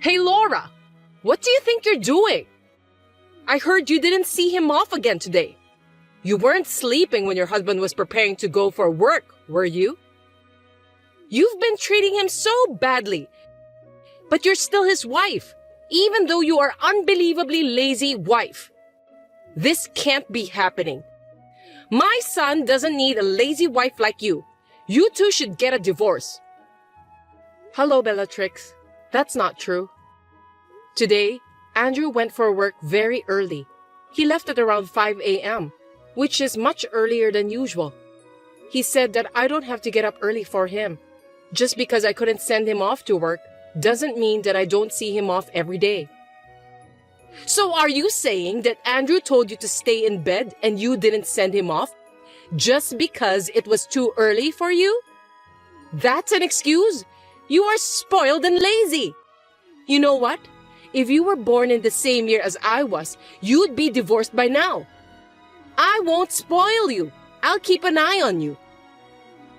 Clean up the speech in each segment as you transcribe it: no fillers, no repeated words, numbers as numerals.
Hey Laura, what do you think you're doing? I heard you didn't see him off again today. You weren't sleeping when your husband was preparing to go for work, were you? You've been treating him so badly, but you're still his wife, even though you are unbelievably lazy wife. This can't be happening. My son doesn't need a lazy wife like you. You two should get a divorce. Hello, Bellatrix. That's not true. Today, Andrew went for work very early. He left at around 5 a.m., which is much earlier than usual. He said that I don't have to get up early for him. Just because I couldn't send him off to work doesn't mean that I don't see him off every day. So are you saying that Andrew told you to stay in bed and you didn't send him off just because it was too early for you? That's an excuse? You are spoiled and lazy. You know what? If you were born in the same year as I was, you'd be divorced by now. I won't spoil you. I'll keep an eye on you.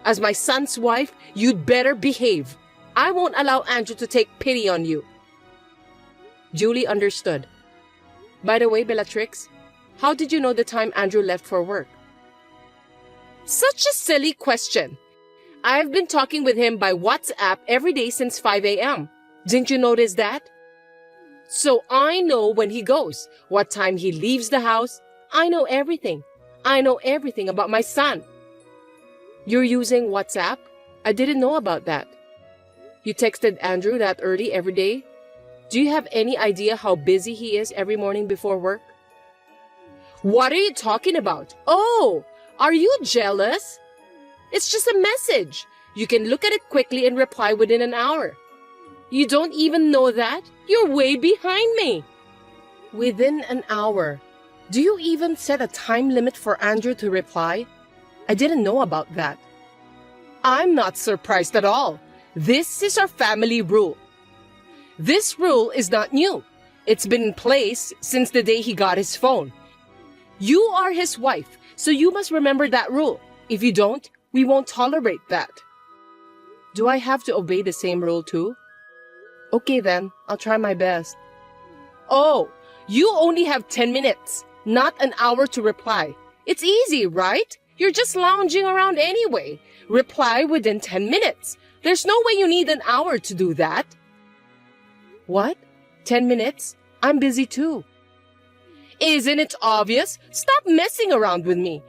As my son's wife, you'd better behave. I won't allow Andrew to take pity on you. Julie understood. By the way, Bellatrix, how did you know the time Andrew left for work? Such a silly question. I've been talking with him by WhatsApp every day since 5 a.m. Didn't you notice that? So I know when he goes, what time he leaves the house. I know everything. I know everything about my son. You're using WhatsApp? I didn't know about that. You texted Andrew that early every day? Do you have any idea how busy he is every morning before work? What are you talking about? Oh, are you jealous? It's just a message. You can look at it quickly and reply within an hour. You don't even know that? You're way behind me. Within an hour. Do you even set a time limit for Andrew to reply? I didn't know about that. I'm not surprised at all. This is our family rule. This rule is not new. It's been in place since the day he got his phone. You are his wife, so you must remember that rule. If you don't, we won't tolerate that. Do I have to obey the same rule too? Okay then, I'll try my best. Oh, you only have 10 minutes, not an hour to reply. It's easy, right? You're just lounging around anyway. Reply within 10 minutes. There's no way you need an hour to do that. What? 10 minutes? I'm busy too. Isn't it obvious? Stop messing around with me.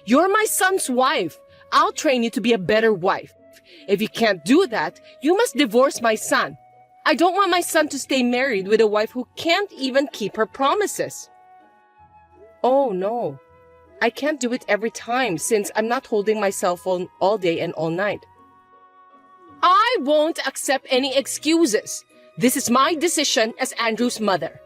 You're my son's wife. I'll train you to be a better wife. If you can't do that, you must divorce my son. I don't want my son to stay married with a wife who can't even keep her promises. Oh no. I can't do it every time since I'm not holding my cell phone all day and all night. I won't accept any excuses. This is my decision as Andrew's mother.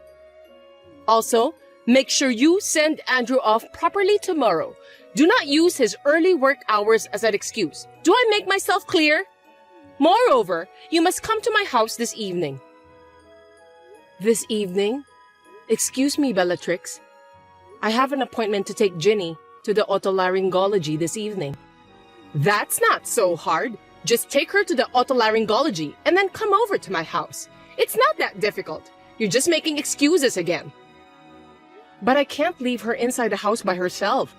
Also, make sure you send Andrew off properly tomorrow. Do not use his early work hours as an excuse. Do I make myself clear? Moreover, you must come to my house this evening. This evening? Excuse me, Bellatrix. I have an appointment to take Ginny to the otolaryngology this evening. That's not so hard. Just take her to the otolaryngology and then come over to my house. It's not that difficult. You're just making excuses again. But I can't leave her inside the house by herself.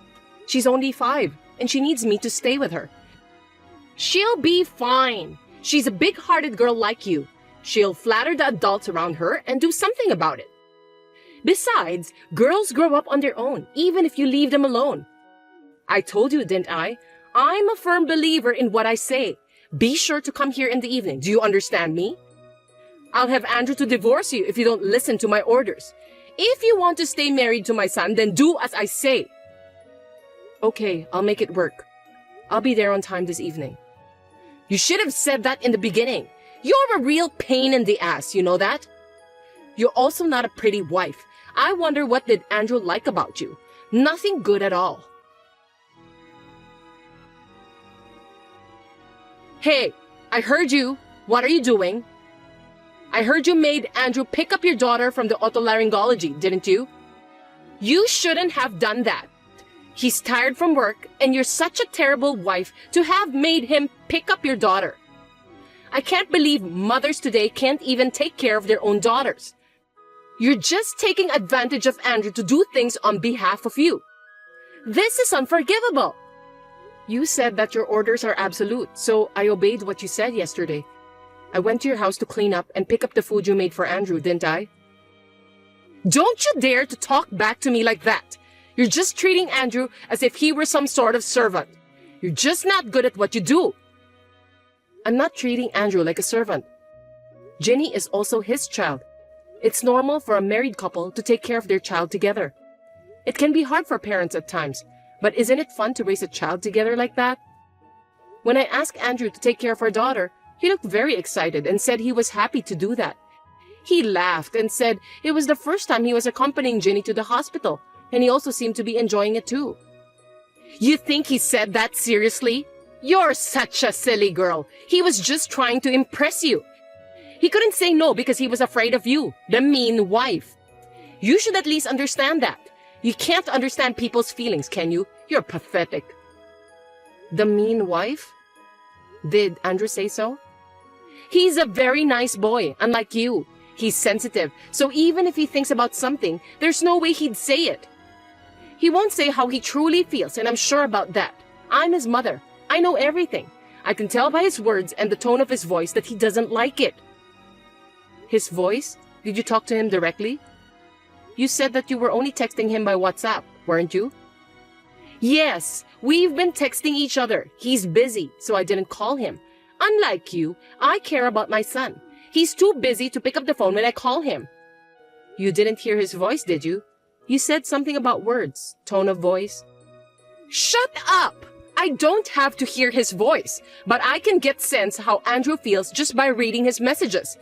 She's only 5 and she needs me to stay with her. She'll be fine. She's a big-hearted girl like you. She'll flatter the adults around her and do something about it. Besides, girls grow up on their own, even if you leave them alone. I told you, didn't I? I'm a firm believer in what I say. Be sure to come here in the evening. Do you understand me? I'll have Andrew to divorce you if you don't listen to my orders. If you want to stay married to my son, then do as I say. Okay, I'll make it work. I'll be there on time this evening. You should have said that in the beginning. You're a real pain in the ass, you know that? You're also not a pretty wife. I wonder what did Andrew like about you? Nothing good at all. Hey, I heard you. What are you doing? I heard you made Andrew pick up your daughter from the otolaryngology, didn't you? You shouldn't have done that. He's tired from work, and you're such a terrible wife to have made him pick up your daughter. I can't believe mothers today can't even take care of their own daughters. You're just taking advantage of Andrew to do things on behalf of you. This is unforgivable. You said that your orders are absolute, so I obeyed what you said yesterday. I went to your house to clean up and pick up the food you made for Andrew, didn't I? Don't you dare to talk back to me like that. You're just treating Andrew as if he were some sort of servant. You're just not good at what you do. I'm not treating Andrew like a servant. Jenny is also his child. It's normal for a married couple to take care of their child together. It can be hard for parents at times, but isn't it fun to raise a child together like that? When I asked Andrew to take care of our daughter, he looked very excited and said he was happy to do that. He laughed and said it was the first time he was accompanying Jenny to the hospital, and he also seemed to be enjoying it too. You think he said that seriously? You're such a silly girl. He was just trying to impress you. He couldn't say no because he was afraid of you, the mean wife. You should at least understand that. You can't understand people's feelings, can you? You're pathetic. The mean wife? Did Andrew say so? He's a very nice boy, unlike you. He's sensitive, so even if he thinks about something, there's no way he'd say it. He won't say how he truly feels, and I'm sure about that. I'm his mother. I know everything. I can tell by his words and the tone of his voice that he doesn't like it. His voice? Did you talk to him directly? You said that you were only texting him by WhatsApp, weren't you? Yes, we've been texting each other. He's busy, so I didn't call him. Unlike you, I care about my son. He's too busy to pick up the phone when I call him. You didn't hear his voice, did you? You said something about words, tone of voice. Shut up! I don't have to hear his voice, but I can get sense how Andrew feels just by reading his messages.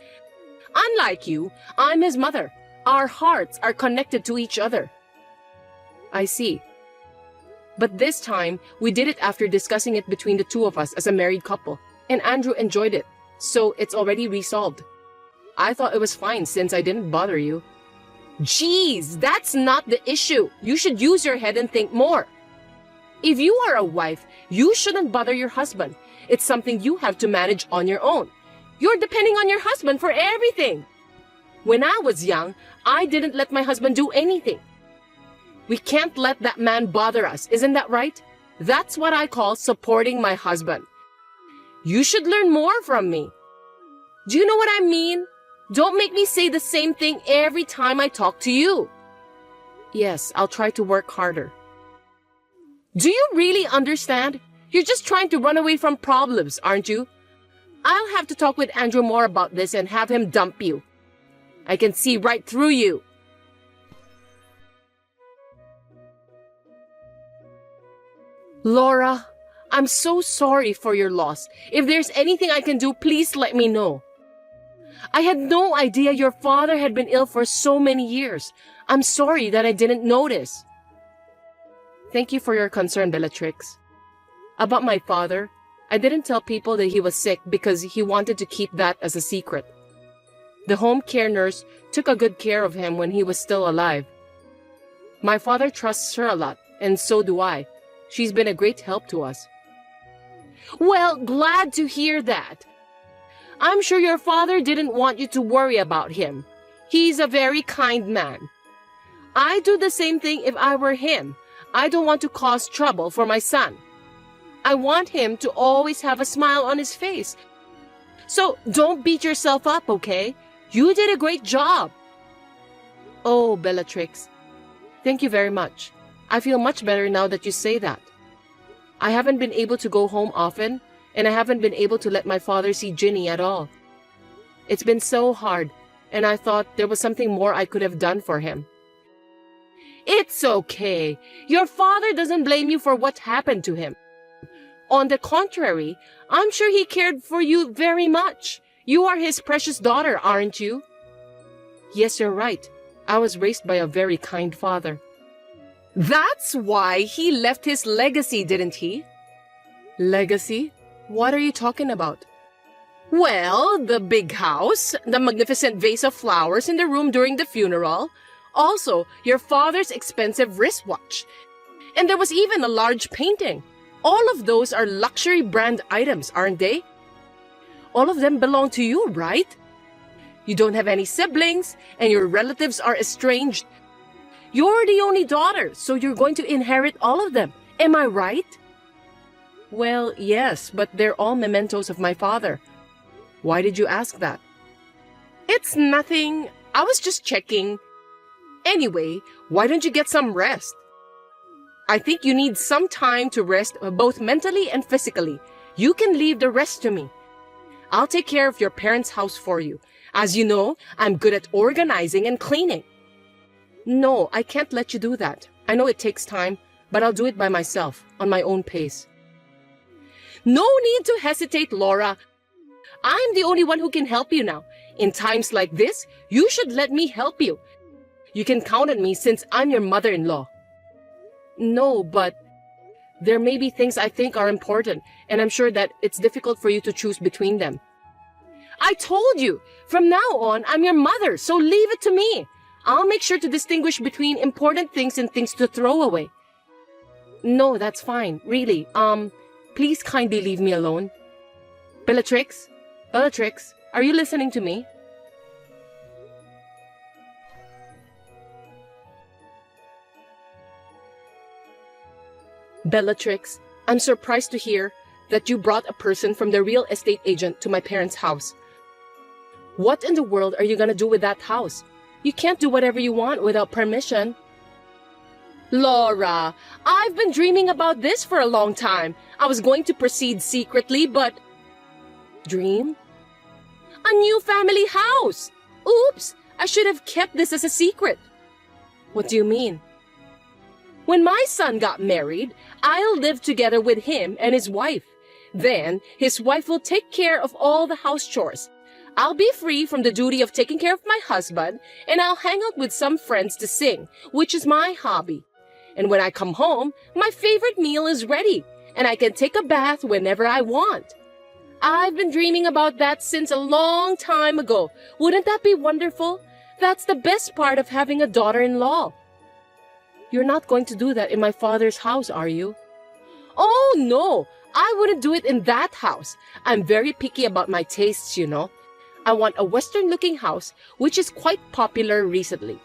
Unlike you, I'm his mother. Our hearts are connected to each other. I see. But this time, we did it after discussing it between the two of us as a married couple, and Andrew enjoyed it, so it's already resolved. I thought it was fine since I didn't bother you. Jeez, that's not the issue. You should use your head and think more. If you are a wife, you shouldn't bother your husband. It's something you have to manage on your own. You're depending on your husband for everything. When I was young, I didn't let my husband do anything. We can't let that man bother us, isn't that right? That's what I call supporting my husband. You should learn more from me. Do you know what I mean? Don't make me say the same thing every time I talk to you. Yes, I'll try to work harder. Do you really understand? You're just trying to run away from problems, aren't you? I'll have to talk with Andrew more about this and have him dump you. I can see right through you. Laura, I'm so sorry for your loss. If there's anything I can do, please let me know. I had no idea your father had been ill for so many years. I'm sorry that I didn't notice. Thank you for your concern, Bellatrix. About my father, I didn't tell people that he was sick because he wanted to keep that as a secret. The home care nurse took a good care of him when he was still alive. My father trusts her a lot, and so do I. She's been a great help to us. Well, glad to hear that. I'm sure your father didn't want you to worry about him. He's a very kind man. I'd do the same thing if I were him. I don't want to cause trouble for my son. I want him to always have a smile on his face. So don't beat yourself up, okay? You did a great job. Oh, Bellatrix, thank you very much. I feel much better now that you say that. I haven't been able to go home often, and I haven't been able to let my father see Ginny at all. It's been so hard, and I thought there was something more I could have done for him. It's okay. Your father doesn't blame you for what happened to him. On the contrary, I'm sure he cared for you very much. You are his precious daughter, aren't you? Yes, you're right. I was raised by a very kind father. That's why he left his legacy, didn't he? Legacy? What are you talking about? Well, the big house, the magnificent vase of flowers in the room during the funeral, also your father's expensive wristwatch. And there was even a large painting. All of those are luxury brand items, aren't they? all of them belong to you, right? You don't have any siblings, and your relatives are estranged. You're the only daughter, so you're going to inherit all of them. Am I right? Well, yes, but they're all mementos of my father. Why did you ask that? It's nothing. I was just checking. Anyway, why don't you get some rest? I think you need some time to rest both mentally and physically. You can leave the rest to me. I'll take care of your parents' house for you. As you know, I'm good at organizing and cleaning. No, I can't let you do that. I know it takes time, but I'll do it by myself, on my own pace. No need to hesitate, Laura. I'm the only one who can help you now. In times like this, you should let me help you. You can count on me since I'm your mother-in-law. No, but there may be things I think are important, and I'm sure that it's difficult for you to choose between them. I told you, from now on, I'm your mother, so leave it to me. I'll make sure to distinguish between important things and things to throw away. No, that's fine, really. Please kindly leave me alone. Bellatrix, are you listening to me? Bellatrix, I'm surprised to hear that you brought a person from the real estate agent to my parents' house. What in the world are you gonna do with that house? You can't do whatever you want without permission. Laura, I've been dreaming about this for a long time. I was going to proceed secretly, but... Dream? A new family house! Oops! I should have kept this as a secret. What do you mean? When my son got married, I'll live together with him and his wife. Then, his wife will take care of all the house chores. I'll be free from the duty of taking care of my husband, and I'll hang out with some friends to sing, which is my hobby. And when I come home, my favorite meal is ready, and I can take a bath whenever I want. I've been dreaming about that since a long time ago. Wouldn't that be wonderful? That's the best part of having a daughter-in-law. You're not going to do that in my father's house, are you? Oh, no! I wouldn't do it in that house. I'm very picky about my tastes, you know. I want a Western-looking house, which is quite popular recently.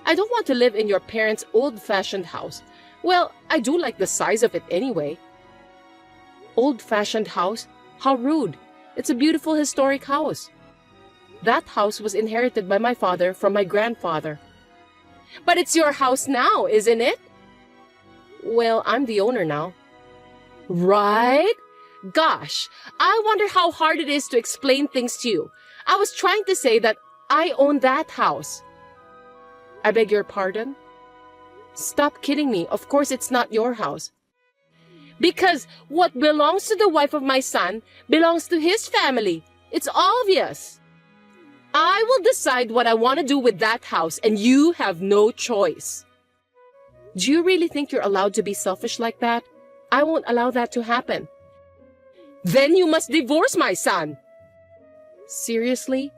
I don't want to live in your parents' old-fashioned house. Well, I do like the size of it anyway. Old-fashioned house? How rude. It's a beautiful historic house. That house was inherited by my father from my grandfather. But it's your house now, isn't it? Well, I'm the owner now. Right? Gosh, I wonder how hard it is to explain things to you. I was trying to say that I own that house. I beg your pardon? Stop kidding me. Of course it's not your house. Because what belongs to the wife of my son belongs to his family. It's obvious. I will decide what I want to do with that house, and you have no choice. Do you really think you're allowed to be selfish like that? I won't allow that to happen. Then you must divorce my son. Seriously?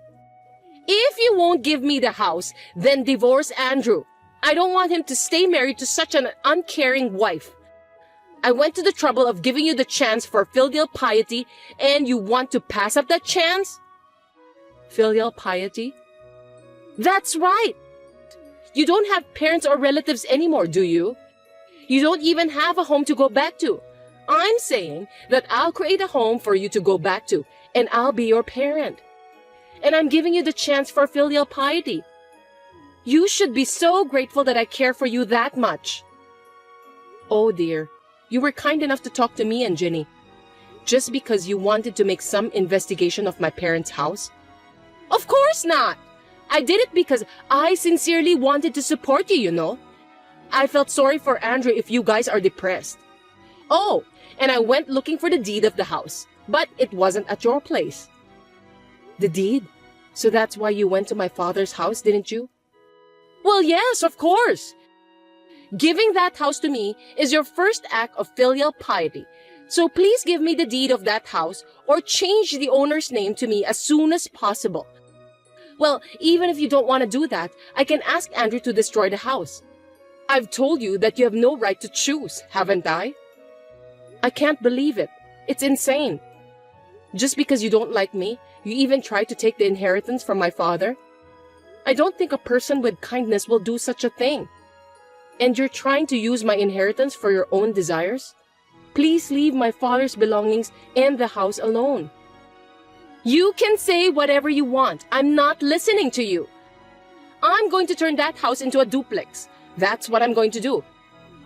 If you won't give me the house, then divorce Andrew. I don't want him to stay married to such an uncaring wife. I went to the trouble of giving you the chance for filial piety, and you want to pass up that chance? Filial piety? That's right. You don't have parents or relatives anymore, do you? You don't even have a home to go back to. I'm saying that I'll create a home for you to go back to, and I'll be your parent. And I'm giving you the chance for filial piety. You should be so grateful that I care for you that much. Oh dear, you were kind enough to talk to me and Ginny. Just because you wanted to make some investigation of my parents' house? Of course not! I did it because I sincerely wanted to support you, you know. I felt sorry for Andrew if you guys are depressed. Oh, and I went looking for the deed of the house, but it wasn't at your place. The deed? So that's why you went to my father's house, didn't you? Well, yes, of course. Giving that house to me is your first act of filial piety. So please give me the deed of that house or change the owner's name to me as soon as possible. Well, even if you don't want to do that, I can ask Andrew to destroy the house. I've told you that you have no right to choose, haven't I? I can't believe it. It's insane. Just because you don't like me, you even try to take the inheritance from my father? I don't think a person with kindness will do such a thing. And you're trying to use my inheritance for your own desires? Please leave my father's belongings and the house alone. You can say whatever you want. I'm not listening to you. I'm going to turn that house into a duplex. That's what I'm going to do.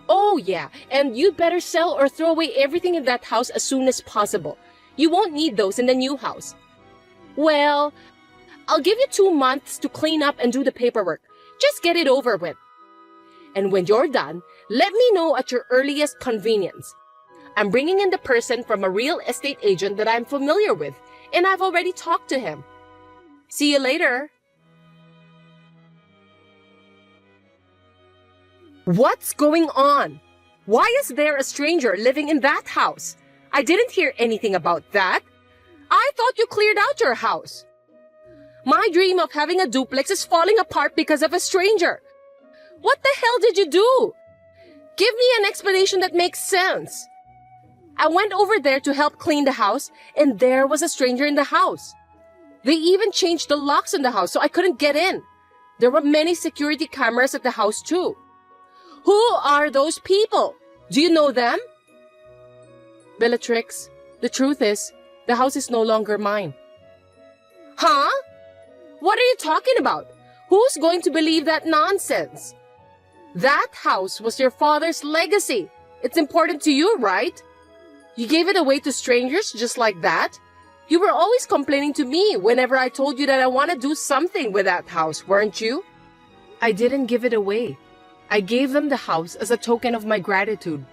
Oh yeah, and you'd better sell or throw away everything in that house as soon as possible. You won't need those in the new house. Well, I'll give you 2 months to clean up and do the paperwork. Just get it over with. And when you're done, let me know at your earliest convenience. I'm bringing in the person from a real estate agent that I'm familiar with, and I've already talked to him. See you later. What's going on? Why is there a stranger living in that house? I didn't hear anything about that. I thought you cleared out your house. My dream of having a duplex is falling apart because of a stranger. What the hell did you do? Give me an explanation that makes sense. I went over there to help clean the house, and there was a stranger in the house. They even changed the locks in the house so I couldn't get in. There were many security cameras at the house too. Who are those people? Do you know them? Bellatrix, the truth is, the house is no longer mine. Huh? What are you talking about? Who's going to believe that nonsense? That house was your father's legacy. It's important to you, right? You gave it away to strangers just like that? You were always complaining to me whenever I told you that I want to do something with that house, weren't you? I didn't give it away. I gave them the house as a token of my gratitude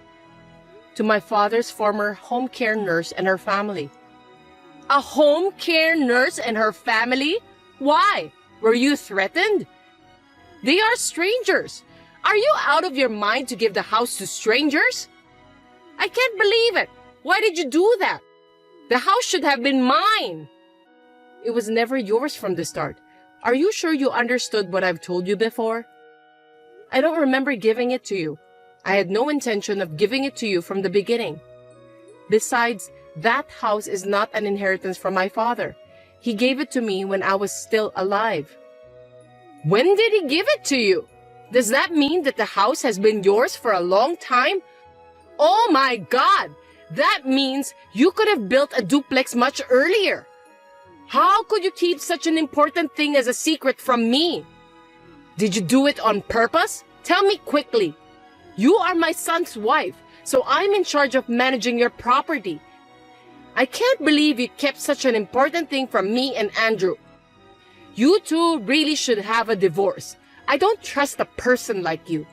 to my father's former home care nurse and her family. A home care nurse and her family? Why? Were you threatened? They are strangers. Are you out of your mind to give the house to strangers? I can't believe it. Why did you do that? The house should have been mine. It was never yours from the start. Are you sure you understood what I've told you before? I don't remember giving it to you. I had no intention of giving it to you from the beginning. Besides, that house is not an inheritance from my father. He gave it to me when I was still alive. When did he give it to you? Does that mean that the house has been yours for a long time? Oh my God! That means you could have built a duplex much earlier. How could you keep such an important thing as a secret from me? Did you do it on purpose? Tell me quickly. You are my son's wife, so I'm in charge of managing your property. I can't believe you kept such an important thing from me and Andrew. You two really should have a divorce. I don't trust a person like you.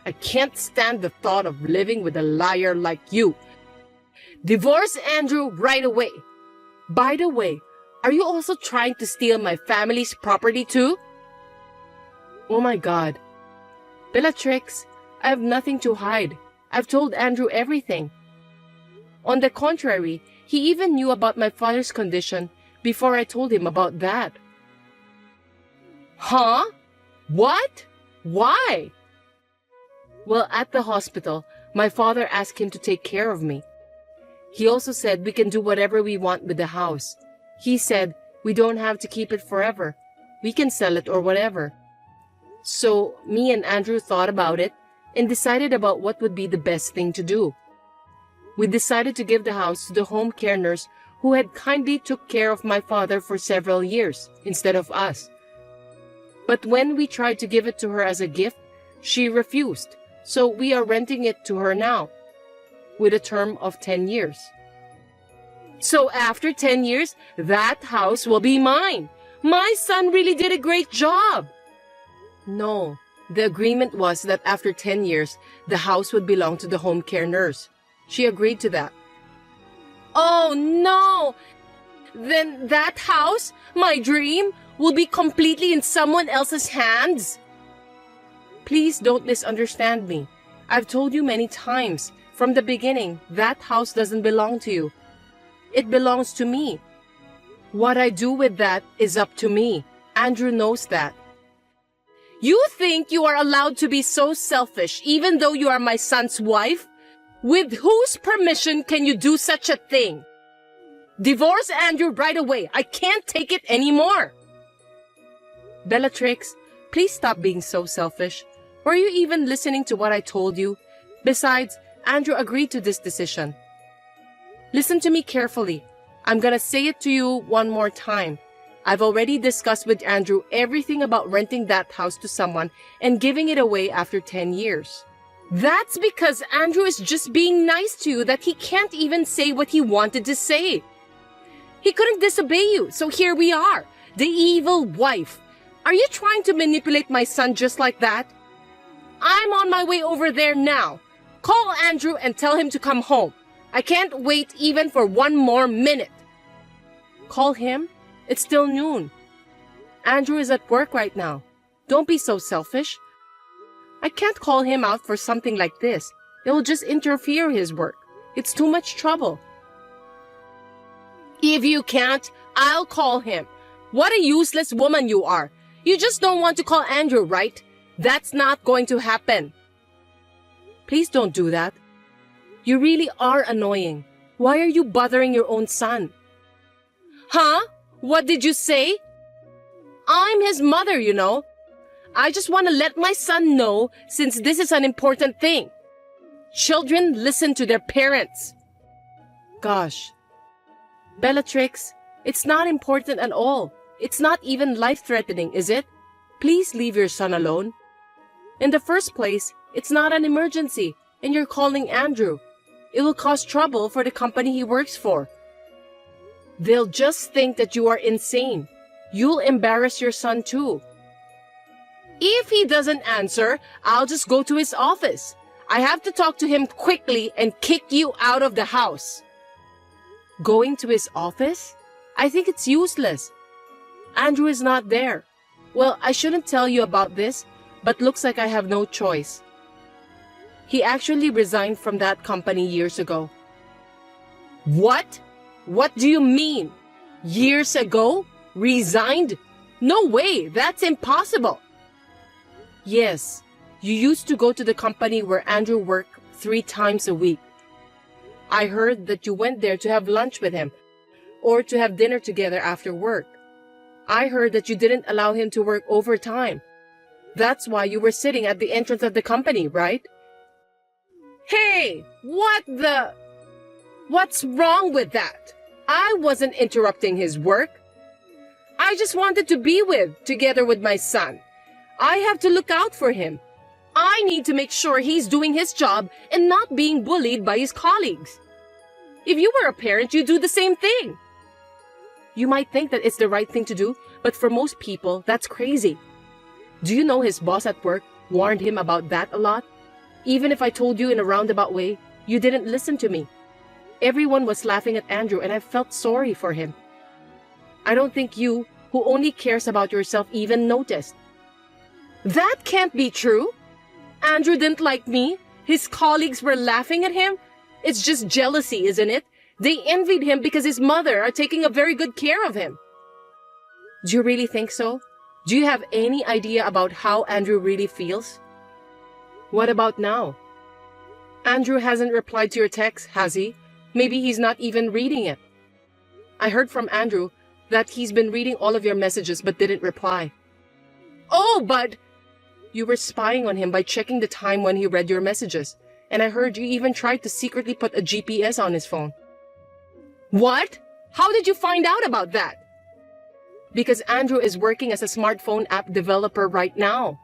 I can't stand the thought of living with a liar like you. Divorce Andrew right away. By the way, are you also trying to steal my family's property too? Oh my God. Bellatrix, I have nothing to hide. I've told Andrew everything. On the contrary, he even knew about my father's condition before I told him about that. Huh? What? Why? Well, at the hospital, my father asked him to take care of me. He also said we can do whatever we want with the house. He said we don't have to keep it forever. We can sell it or whatever. So me and Andrew thought about it and decided about what would be the best thing to do. We decided to give the house to the home care nurse who had kindly took care of my father for several years instead of us. But when we tried to give it to her as a gift, she refused. So we are renting it to her now, with a term of 10 years. So after 10 years, that house will be mine. My son really did a great job. No, the agreement was that after 10 years, the house would belong to the home care nurse. She agreed to that. Oh no! Then that house, my dream, will be completely in someone else's hands? Please don't misunderstand me. I've told you many times, from the beginning, that house doesn't belong to you. It belongs to me. What I do with that is up to me. Andrew knows that. You think you are allowed to be so selfish even though you are my son's wife? With whose permission can you do such a thing? Divorce Andrew right away. I can't take it anymore. Bellatrix, please stop being so selfish. Were you even listening to what I told you? Besides, Andrew agreed to this decision. Listen to me carefully. I'm gonna say it to you one more time. I've already discussed with Andrew everything about renting that house to someone and giving it away after 10 years. That's because Andrew is just being nice to you that he can't even say what he wanted to say. He couldn't disobey you, so here we are, the evil wife. Are you trying to manipulate my son just like that? I'm on my way over there now. Call Andrew and tell him to come home. I can't wait even for one more minute. Call him? It's still noon. Andrew is at work right now. Don't be so selfish. I can't call him out for something like this. It will just interfere his work. It's too much trouble. If you can't, I'll call him. What a useless woman you are. You just don't want to call Andrew, right? That's not going to happen. Please don't do that. You really are annoying. Why are you bothering your own son? Huh? What did you say? I'm his mother, you know. I just want to let my son know since this is an important thing. Children listen to their parents. Gosh. Bellatrix, it's not important at all. It's not even life-threatening, is it? Please leave your son alone. In the first place, it's not an emergency, and you're calling Andrew. It will cause trouble for the company he works for. They'll just think that you are insane. You'll embarrass your son too. If he doesn't answer, I'll just go to his office. I have to talk to him quickly and kick you out of the house. Going to his office? I think it's useless. Andrew is not there. Well, I shouldn't tell you about this, but looks like I have no choice. He actually resigned from that company years ago. What? What do you mean? Years ago? Resigned? No way, that's impossible. Yes, you used to go to the company where Andrew worked 3 times a week. I heard that you went there to have lunch with him or to have dinner together after work. I heard that you didn't allow him to work overtime. That's why you were sitting at the entrance of the company, right? Hey, what's wrong with that? I wasn't interrupting his work. I just wanted to be together with my son. I have to look out for him. I need to make sure he's doing his job and not being bullied by his colleagues. If you were a parent, you'd do the same thing. You might think that it's the right thing to do, but for most people, that's crazy. Do you know his boss at work warned him about that a lot? Even if I told you in a roundabout way, you didn't listen to me. Everyone was laughing at Andrew and I felt sorry for him. I don't think you, who only cares about yourself, even noticed. That can't be true. Andrew didn't like me. His colleagues were laughing at him. It's just jealousy, isn't it? They envied him because his mother are taking a very good care of him. Do you really think so? Do you have any idea about how Andrew really feels? What about now? Andrew hasn't replied to your text, has he? Maybe he's not even reading it. I heard from Andrew that he's been reading all of your messages but didn't reply. Oh, but you were spying on him by checking the time when he read your messages. And I heard you even tried to secretly put a GPS on his phone. What? How did you find out about that? Because Andrew is working as a smartphone app developer right now.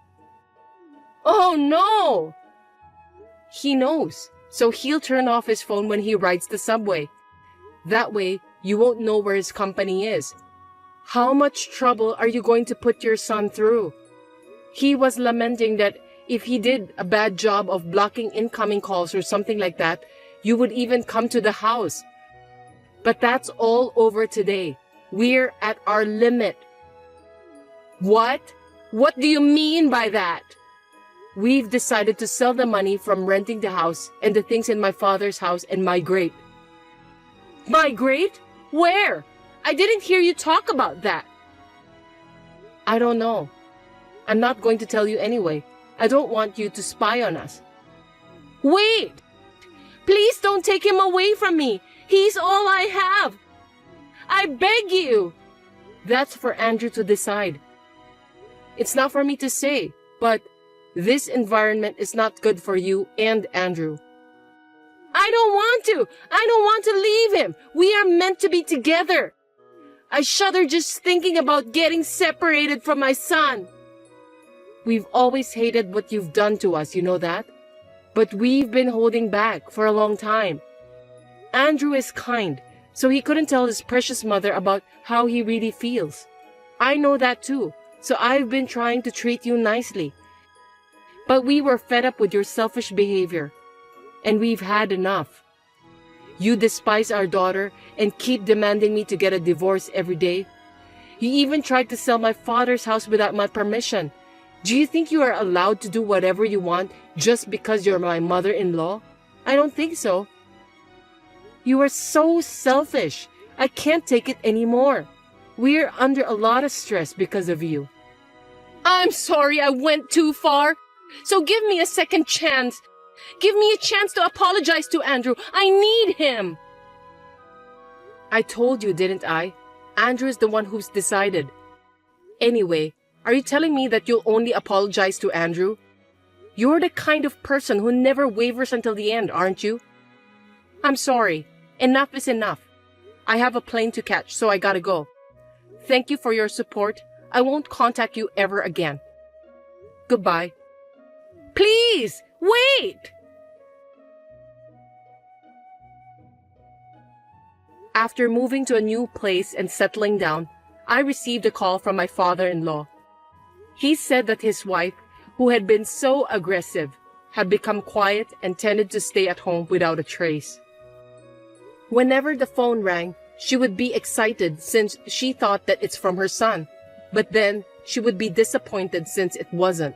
Oh no! He knows, so he'll turn off his phone when he rides the subway. That way, you won't know where his company is. How much trouble are you going to put your son through? He was lamenting that if he did a bad job of blocking incoming calls or something like that, you would even come to the house. But that's all over today. We're at our limit. What? What do you mean by that? We've decided to sell the money from renting the house and the things in my father's house and migrate. Migrate? Where? I didn't hear you talk about that. I don't know. I'm not going to tell you anyway. I don't want you to spy on us. Wait! Please don't take him away from me. He's all I have. I beg you! That's for Andrew to decide. It's not for me to say, but this environment is not good for you and Andrew. I don't want to! I don't want to leave him! We are meant to be together! I shudder just thinking about getting separated from my son. We've always hated what you've done to us, you know that? But we've been holding back for a long time. Andrew is kind, so he couldn't tell his precious mother about how he really feels. I know that too, so I've been trying to treat you nicely. But we were fed up with your selfish behavior, and we've had enough. You despise our daughter and keep demanding me to get a divorce every day. You even tried to sell my father's house without my permission. Do you think you are allowed to do whatever you want just because you're my mother-in-law? I don't think so. You are so selfish. I can't take it anymore. We're under a lot of stress because of you. I'm sorry I went too far. So give me a second chance. Give me a chance to apologize to Andrew. I need him. I told you, didn't I? Andrew is the one who's decided. Anyway, are you telling me that you'll only apologize to Andrew? You're the kind of person who never wavers until the end, aren't you? I'm sorry. Enough is enough. I have a plane to catch, so I gotta go. Thank you for your support. I won't contact you ever again. Goodbye. Please, wait! After moving to a new place and settling down, I received a call from my father-in-law. He said that his wife, who had been so aggressive, had become quiet and tended to stay at home without a trace. Whenever the phone rang, she would be excited since she thought that it's from her son, but then she would be disappointed since it wasn't.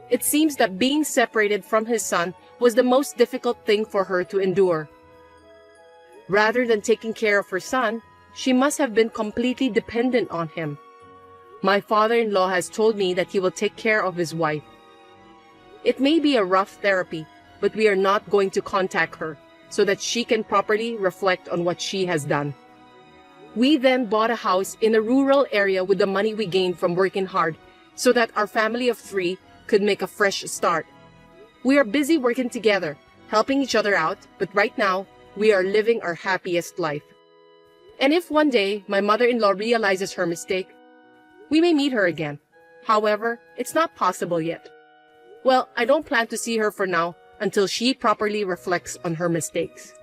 It seems that being separated from his son was the most difficult thing for her to endure. Rather than taking care of her son, she must have been completely dependent on him. My father-in-law has told me that he will take care of his wife. It may be a rough therapy, but we are not going to contact her so that she can properly reflect on what she has done. We then bought a house in a rural area with the money we gained from working hard so that our family of 3 could make a fresh start. We are busy working together, helping each other out, but right now, we are living our happiest life. And if one day my mother-in-law realizes her mistake, we may meet her again. However, it's not possible yet. Well, I don't plan to see her for now until she properly reflects on her mistakes.